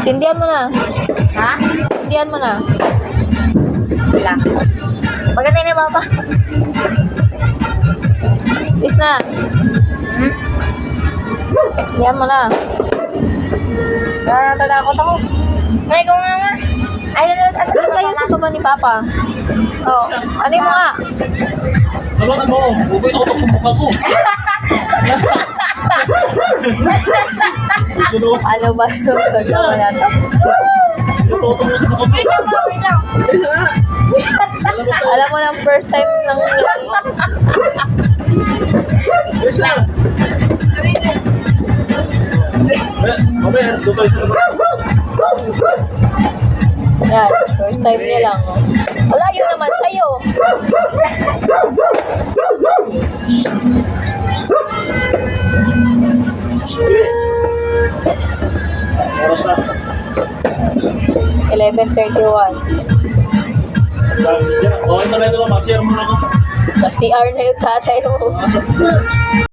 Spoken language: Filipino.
Sindihan mo na. Ha? Sindihan mo na. Wala. Maganda na papa. Please na. Hmm? Sindihan mo na. Natatakot ako. Ay, ikaw nga nga. Ay, Doon kayo sa baba ni Papa. Oh, ano mo nga? Hawakan mo. Bubay ako pag sumbuka ko. Sunod. Ano ba yung gagawin natin? Tutok mo sa mukha ko. Wait lang. Alam mo ng first time ng... Yes lang. Mamaya, dubay sa labas. Yan, first time niya lang. Oh. Wala, yun naman sa'yo. Oras na. 11:31. Okay na ito. Mag-share mo na ako. Sa CR na yung tatay mo.